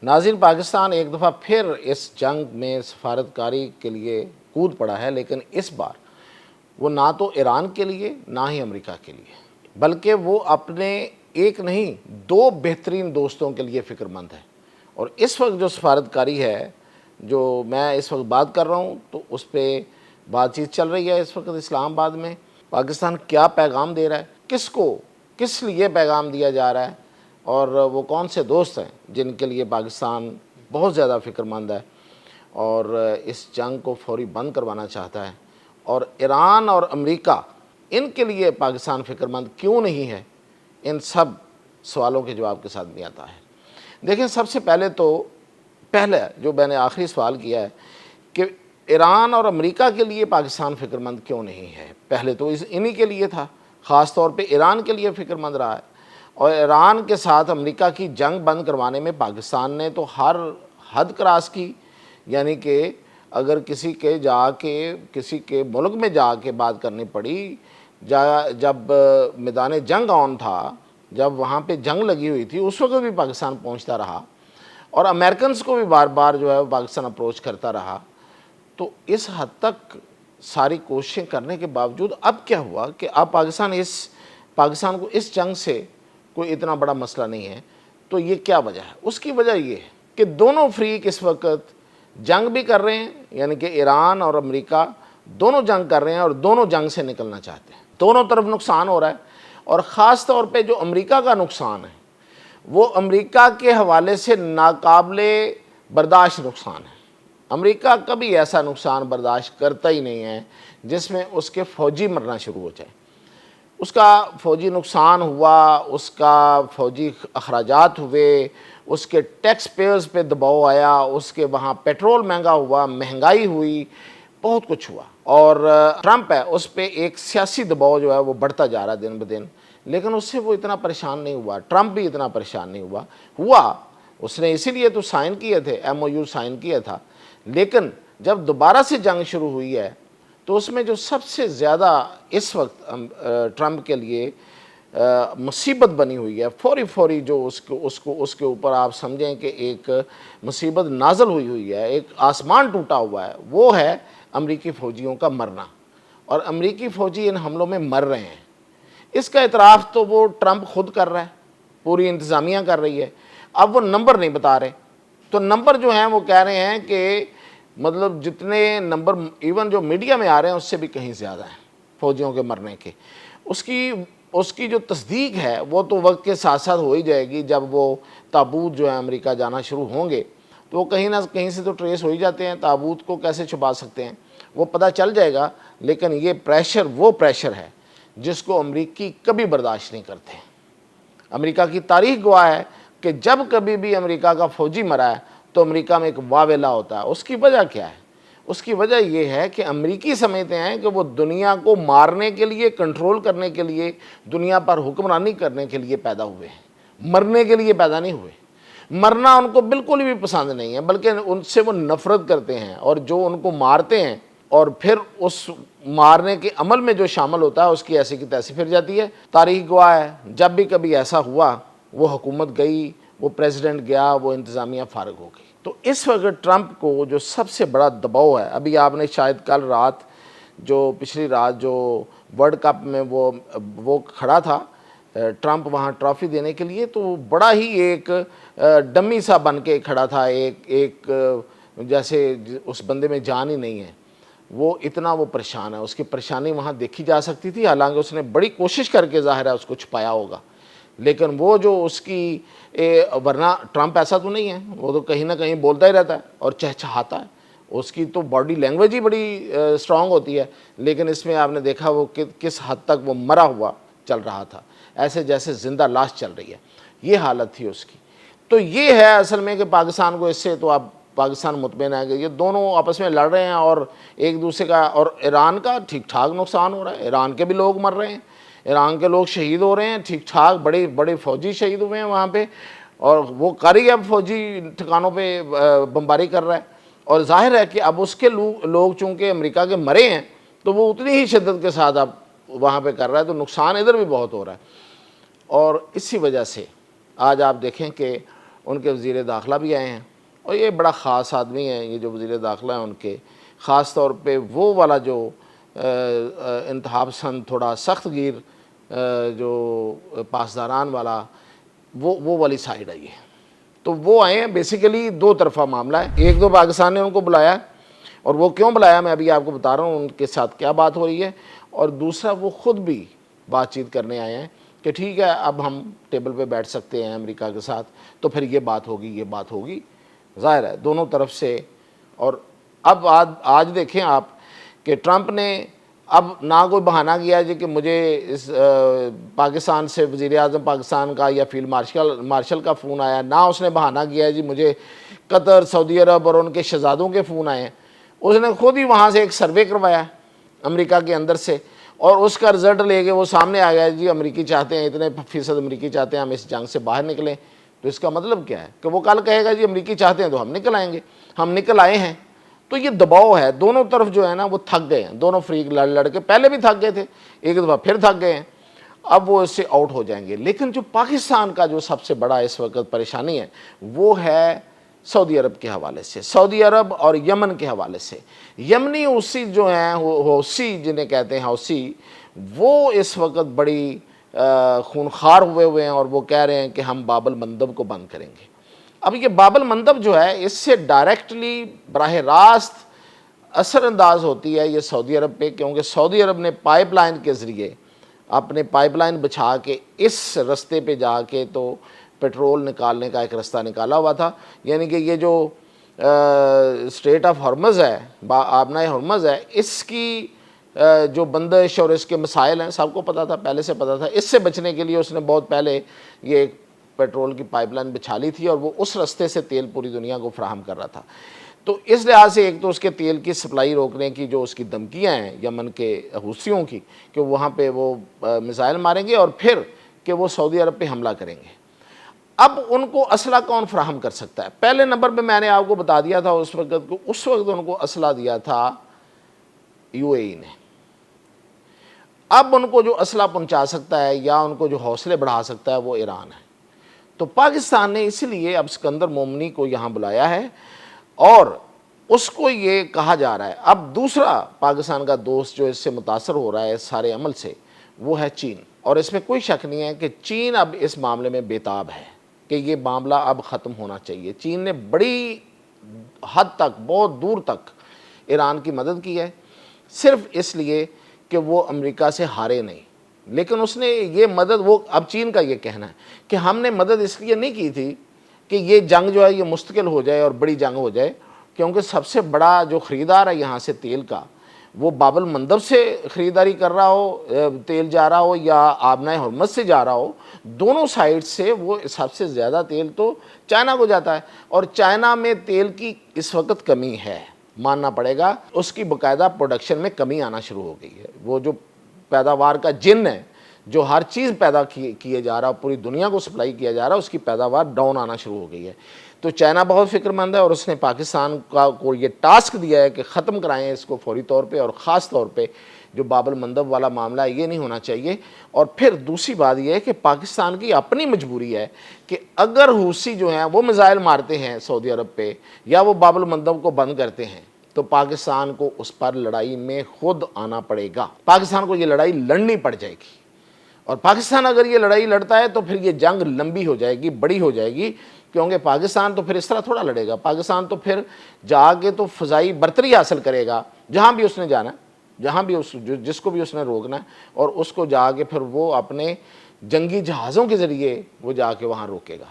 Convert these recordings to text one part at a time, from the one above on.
ناظرین، پاکستان ایک دفعہ پھر اس جنگ میں سفارتکاری کے لیے کود پڑا ہے، لیکن اس بار وہ نہ تو ایران کے لیے نہ ہی امریکہ کے لیے، بلکہ وہ اپنے ایک نہیں دو بہترین دوستوں کے لیے فکر مند ہے۔ اور اس وقت جو سفارتکاری ہے، جو میں اس وقت بات کر رہا ہوں، تو اس پہ بات چیت چل رہی ہے اس وقت اسلام آباد میں۔ پاکستان کیا پیغام دے رہا ہے، کس کو کس لیے پیغام دیا جا رہا ہے، اور وہ کون سے دوست ہیں جن کے لیے پاکستان بہت زیادہ فکر مند ہے اور اس جنگ کو فوری بند کروانا چاہتا ہے، اور ایران اور امریکہ ان کے لیے پاکستان فکر مند کیوں نہیں ہے، ان سب سوالوں کے جواب کے ساتھ بھی آتا ہے۔ دیکھیں، سب سے پہلے جو میں نے آخری سوال کیا ہے کہ ایران اور امریکہ کے لیے پاکستان فکر مند کیوں نہیں ہے، پہلے تو انہی کے لیے تھا، خاص طور پہ ایران کے لیے فکر مند رہا ہے، اور ایران کے ساتھ امریکہ کی جنگ بند کروانے میں پاکستان نے تو ہر حد کراس کی، یعنی کہ اگر کسی کے ملک میں جا کے بات کرنی پڑی، جب میدان جنگ آن تھا، جب وہاں پہ جنگ لگی ہوئی تھی، اس وقت بھی پاکستان پہنچتا رہا، اور امریکنز کو بھی بار بار جو ہے پاکستان اپروچ کرتا رہا۔ تو اس حد تک ساری کوششیں کرنے کے باوجود اب کیا ہوا کہ اب پاکستان کو اس جنگ سے کوئی اتنا بڑا مسئلہ نہیں ہے۔ تو یہ کیا وجہ ہے؟ اس کی وجہ یہ ہے کہ دونوں فریق اس وقت جنگ بھی کر رہے ہیں، یعنی کہ ایران اور امریکہ دونوں جنگ کر رہے ہیں اور دونوں جنگ سے نکلنا چاہتے ہیں، دونوں طرف نقصان ہو رہا ہے، اور خاص طور پہ جو امریکہ کا نقصان ہے وہ امریکہ کے حوالے سے ناقابل برداشت نقصان ہے۔ امریکہ کبھی ایسا نقصان برداشت کرتا ہی نہیں ہے جس میں اس کے فوجی مرنا شروع ہو جائے۔ اس کا فوجی نقصان ہوا، اس کا فوجی اخراجات ہوئے، اس کے ٹیکس پیئرز پہ دباؤ آیا، اس کے وہاں پیٹرول مہنگا ہوا، مہنگائی ہوئی، بہت کچھ ہوا، اور ٹرمپ ہے اس پہ ایک سیاسی دباؤ جو ہے وہ بڑھتا جا رہا ہے دن بدن، لیکن اس سے وہ اتنا پریشان نہیں ہوا، ٹرمپ بھی اتنا پریشان نہیں ہوا اس نے اسی لیے تو سائن کیے تھے، MOU سائن کیا تھا، لیکن جب دوبارہ سے جنگ شروع ہوئی ہے تو اس میں جو سب سے زیادہ اس وقت ٹرمپ کے لیے مصیبت بنی ہوئی ہے، فوری جو اس کے اوپر آپ سمجھیں کہ ایک مصیبت نازل ہوئی ہے، ایک آسمان ٹوٹا ہوا ہے، وہ ہے امریکی فوجیوں کا مرنا، اور امریکی فوجی ان حملوں میں مر رہے ہیں۔ اس کا اعتراف تو وہ ٹرمپ خود کر رہا ہے، پوری انتظامیہ کر رہی ہے۔ اب وہ نمبر نہیں بتا رہے، تو نمبر جو ہیں وہ کہہ رہے ہیں کہ مطلب جتنے نمبر ایون جو میڈیا میں آ رہے ہیں اس سے بھی کہیں زیادہ ہیں فوجیوں کے مرنے کے۔ اس کی جو تصدیق ہے وہ تو وقت کے ساتھ ساتھ ہو ہی جائے گی، جب وہ تابوت جو ہے امریکہ جانا شروع ہوں گے تو وہ کہیں نہ کہیں سے تو ٹریس ہو ہی جاتے ہیں، تابوت کو کیسے چھپا سکتے ہیں، وہ پتہ چل جائے گا۔ لیکن یہ پریشر وہ پریشر ہے جس کو امریکی کبھی برداشت نہیں کرتے۔ امریکہ کی تاریخ گواہ ہے کہ جب کبھی بھی امریکہ کا فوجی مرا ہے تو امریکہ میں ایک واویلا ہوتا ہے۔ اس کی وجہ کیا ہے؟ اس کی وجہ یہ ہے کہ امریکی سمجھتے ہیں کہ وہ دنیا کو مارنے کے لیے، کنٹرول کرنے کے لیے، دنیا پر حکمرانی کرنے کے لیے پیدا ہوئے ہیں، مرنے کے لیے پیدا نہیں ہوئے۔ مرنا ان کو بالکل بھی پسند نہیں ہے، بلکہ ان سے وہ نفرت کرتے ہیں، اور جو ان کو مارتے ہیں اور پھر اس مارنے کے عمل میں جو شامل ہوتا ہے اس کی ایسی کی تیسی پھر جاتی ہے۔ تاریخ گواہ ہے جب بھی کبھی ایسا ہوا، وہ حکومت گئی، وہ پریزیڈنٹ گیا، وہ انتظامیہ فارغ ہو گئی۔ تو اس وقت ٹرمپ کو جو سب سے بڑا دباؤ ہے، ابھی آپ نے شاید پچھلی رات جو ورلڈ کپ میں وہ کھڑا تھا ٹرمپ وہاں ٹرافی دینے کے لیے، تو بڑا ہی ایک ڈمی سا بن کے کھڑا تھا، ایک جیسے اس بندے میں جان ہی نہیں ہے، وہ اتنا وہ پریشان ہے، اس کی پریشانی وہاں دیکھی جا سکتی تھی، حالانکہ اس نے بڑی کوشش کر کے ظاہر ہے اس کو چھپایا ہوگا، لیکن وہ جو اس کی ورنہ ٹرمپ ایسا تو نہیں ہے، وہ تو کہیں نہ کہیں بولتا ہی رہتا ہے اور چہچہاتا ہے، اس کی تو باڈی لینگویج ہی بڑی اسٹرانگ ہوتی ہے، لیکن اس میں آپ نے دیکھا وہ کس حد تک وہ مرا ہوا چل رہا تھا، ایسے جیسے زندہ لاش چل رہی ہے، یہ حالت تھی اس کی۔ تو یہ ہے اصل میں کہ پاکستان کو اس سے تو اب پاکستان مطمئن ہے کہ یہ دونوں آپس میں لڑ رہے ہیں، اور ایک دوسرے کا، اور ایران کا ٹھیک ٹھاک نقصان ہو رہا ہے، ایران کے بھی لوگ مر رہے ہیں، ایران کے لوگ شہید ہو رہے ہیں، ٹھیک ٹھاک بڑے بڑے فوجی شہید ہوئے ہیں وہاں پہ، اور وہ کاری اب فوجی ٹھکانوں پہ بمباری کر رہا ہے، اور ظاہر ہے کہ اب اس کے لوگ چونکہ امریکہ کے مرے ہیں تو وہ اتنی ہی شدت کے ساتھ اب وہاں پہ کر رہا ہے، تو نقصان ادھر بھی بہت ہو رہا ہے۔ اور اسی وجہ سے آج آپ دیکھیں کہ ان کے وزیر داخلہ بھی آئے ہیں، اور یہ بڑا خاص آدمی ہیں، یہ جو وزیر داخلہ ہیں ان کے، خاص طور پہ وہ والا جو انتہا پسند تھوڑا سخت گیر جو پاسداران والا وہ والی سائیڈ آئی ہے۔ تو وہ آئے ہیں، بیسیکلی دو طرفہ معاملہ ہے، ایک تو پاکستان نے ان کو بلایا، اور وہ کیوں بلایا میں ابھی آپ کو بتا رہا ہوں ان کے ساتھ کیا بات ہو رہی ہے، اور دوسرا وہ خود بھی بات چیت کرنے آئے ہیں کہ ٹھیک ہے اب ہم ٹیبل پہ بیٹھ سکتے ہیں امریکہ کے ساتھ، تو پھر یہ بات ہوگی ظاہر ہے دونوں طرف سے۔ اور اب آج دیکھیں آپ کہ ٹرمپ نے اب نہ کوئی بہانہ کیا جی کہ مجھے اس پاکستان سے وزیر اعظم پاکستان کا یا فیلڈ مارشل کا فون آیا، نہ اس نے بہانہ کیا جی مجھے قطر، سعودی عرب اور ان کے شہزادوں کے فون آئے ہیں، اس نے خود ہی وہاں سے ایک سروے کروایا امریکہ کے اندر سے، اور اس کا رزلٹ لے کے وہ سامنے آ گیا جی امریکی چاہتے ہیں، اتنے فیصد امریکی چاہتے ہیں ہم اس جنگ سے باہر نکلیں۔ تو اس کا مطلب کیا ہے کہ وہ کل کہے گا جی امریکی چاہتے ہیں تو ہم نکل آئیں گے، ہم نکل آئے ہیں۔ تو یہ دباؤ ہے دونوں طرف جو ہے نا، وہ تھک گئے ہیں، دونوں فریق لڑ کے پہلے بھی تھک گئے تھے، ایک دفعہ پھر تھک گئے ہیں، اب وہ اس سے آؤٹ ہو جائیں گے۔ لیکن جو پاکستان کا جو سب سے بڑا اس وقت پریشانی ہے وہ ہے سعودی عرب کے حوالے سے، سعودی عرب اور یمن کے حوالے سے۔ یمنی حوثی جو ہیں، حوثی جنہیں کہتے ہیں حوثی، وہ اس وقت بڑی خونخوار ہوئے ہیں، اور وہ کہہ رہے ہیں کہ ہم باب المندب کو بند کریں گے۔ اب یہ باب المندب جو ہے اس سے ڈائریکٹلی براہ راست اثر انداز ہوتی ہے یہ سعودی عرب پہ، کیونکہ سعودی عرب نے پائپ لائن کے ذریعے اپنے پائپ لائن بچھا کے اس رستے پہ جا کے تو پیٹرول نکالنے کا ایک رستہ نکالا ہوا تھا، یعنی کہ یہ جو اسٹریٹ آف ہرمز ہے، آبنائے ہرمز ہے، اس کی جو بندش اور اس کے مسائل ہیں سب کو پتہ تھا، پہلے سے پتہ تھا۔ اس سے بچنے کے لیے اس نے بہت پہلے یہ ایک پیٹرول کی پائپ لائن بچھا لی تھی، اور وہ اس رستے سے تیل پوری دنیا کو فراہم کر رہا تھا۔ تو اس لحاظ سے ایک تو اس کے تیل کی سپلائی روکنے کی جو اس کی دھمکیاں ہیں یمن کے حوثیوں کی کہ وہاں پہ وہ میزائل ماریں گے، اور پھر کہ وہ سعودی عرب پہ حملہ کریں گے۔ اب ان کو اسلحہ کون فراہم کر سکتا ہے؟ پہلے نمبر پہ میں نے آپ کو بتا دیا تھا اس وقت ان کو اسلحہ دیا تھا یو اے ای نے۔ اب ان کو جو اسلحہ پہنچا سکتا ہے یا ان کو جو حوصلے بڑھا سکتا ہے وہ ایران ہے۔ تو پاکستان نے اس لیے اب اسکندر مومنی کو یہاں بلایا ہے، اور اس کو یہ کہا جا رہا ہے، اب دوسرا پاکستان کا دوست جو اس سے متاثر ہو رہا ہے اس سارے عمل سے وہ ہے چین، اور اس میں کوئی شک نہیں ہے کہ چین اب اس معاملے میں بےتاب ہے کہ یہ معاملہ اب ختم ہونا چاہیے۔ چین نے بڑی حد تک، بہت دور تک ایران کی مدد کی ہے، صرف اس لیے کہ وہ امریکہ سے ہارے نہیں، لیکن اس نے یہ مدد، وہ اب چین کا یہ کہنا ہے کہ ہم نے مدد اس لیے نہیں کی تھی کہ یہ جنگ جو ہے یہ مستقل ہو جائے اور بڑی جنگ ہو جائے، کیونکہ سب سے بڑا جو خریدار ہے یہاں سے تیل کا، وہ باب المندب سے خریداری کر رہا ہو، تیل جا رہا ہو یا آبنائے حرمت سے جا رہا ہو، دونوں سائڈ سے وہ سب سے زیادہ تیل تو چائنا کو جاتا ہے، اور چائنا میں تیل کی اس وقت کمی ہے، ماننا پڑے گا، اس کی باقاعدہ پروڈکشن میں کمی آنا شروع ہو گئی ہے۔ وہ جو پیداوار کا جن ہے، جو ہر چیز پیدا کیے جا رہا، پوری دنیا کو سپلائی کیا جا رہا، اس کی پیداوار ڈاؤن آنا شروع ہو گئی ہے۔ تو چائنا بہت فکر مند ہے، اور اس نے پاکستان کو یہ ٹاسک دیا ہے کہ ختم کرائیں اس کو فوری طور پہ، اور خاص طور پہ جو باب المندب والا معاملہ ہے یہ نہیں ہونا چاہیے۔ اور پھر دوسری بات یہ ہے کہ پاکستان کی اپنی مجبوری ہے کہ اگر حوثی جو ہیں وہ میزائل مارتے ہیں سعودی عرب پہ یا وہ باب المندب کو بند کرتے ہیں، تو پاکستان کو اس پر لڑائی میں خود آنا پڑے گا، پاکستان کو یہ لڑائی لڑنی پڑ جائے گی، اور پاکستان اگر یہ لڑائی لڑتا ہے تو پھر یہ جنگ لمبی ہو جائے گی، بڑی ہو جائے گی، کیونکہ پاکستان تو پھر اس طرح تھوڑا لڑے گا، پاکستان تو پھر جا کے تو فضائی برتری حاصل کرے گا جہاں بھی اس نے جانا ہے، جہاں بھی جس کو بھی اس نے روکنا ہے، اور اس کو جا کے پھر وہ اپنے جنگی جہازوں کے ذریعے وہ جا کے وہاں روکے گا۔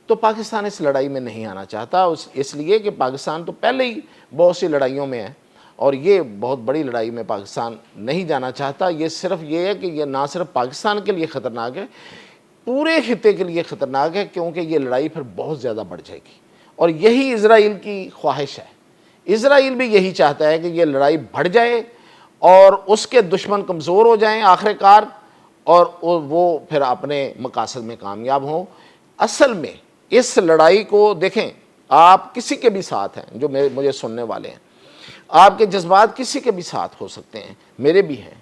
تو پاکستان اس لڑائی میں نہیں آنا چاہتا، اس لیے کہ پاکستان تو پہلے ہی بہت سی لڑائیوں میں ہے، اور یہ بہت بڑی لڑائی میں پاکستان نہیں جانا چاہتا۔ یہ صرف یہ ہے کہ یہ نہ صرف پاکستان کے لیے خطرناک ہے، پورے خطے کے لیے خطرناک ہے، کیونکہ یہ لڑائی پھر بہت زیادہ بڑھ جائے گی، اور یہی اسرائیل کی خواہش ہے۔ اسرائیل بھی یہی چاہتا ہے کہ یہ لڑائی بڑھ جائے اور اس کے دشمن کمزور ہو جائیں آخر کار، اور وہ پھر اپنے مقاصد میں کامیاب ہوں۔ اصل میں اس لڑائی کو دیکھیں، آپ کسی کے بھی ساتھ ہیں جو مجھے سننے والے ہیں، آپ کے جذبات کسی کے بھی ساتھ ہو سکتے ہیں، میرے بھی ہیں،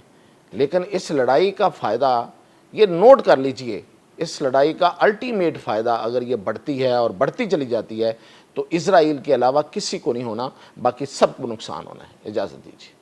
لیکن اس لڑائی کا فائدہ یہ نوٹ کر لیجئے اس لڑائی کا الٹیمیٹ فائدہ اگر یہ بڑھتی ہے اور بڑھتی چلی جاتی ہے تو اسرائیل کے علاوہ کسی کو نہیں ہونا، باقی سب کو نقصان ہونا ہے۔ اجازت دیجیے۔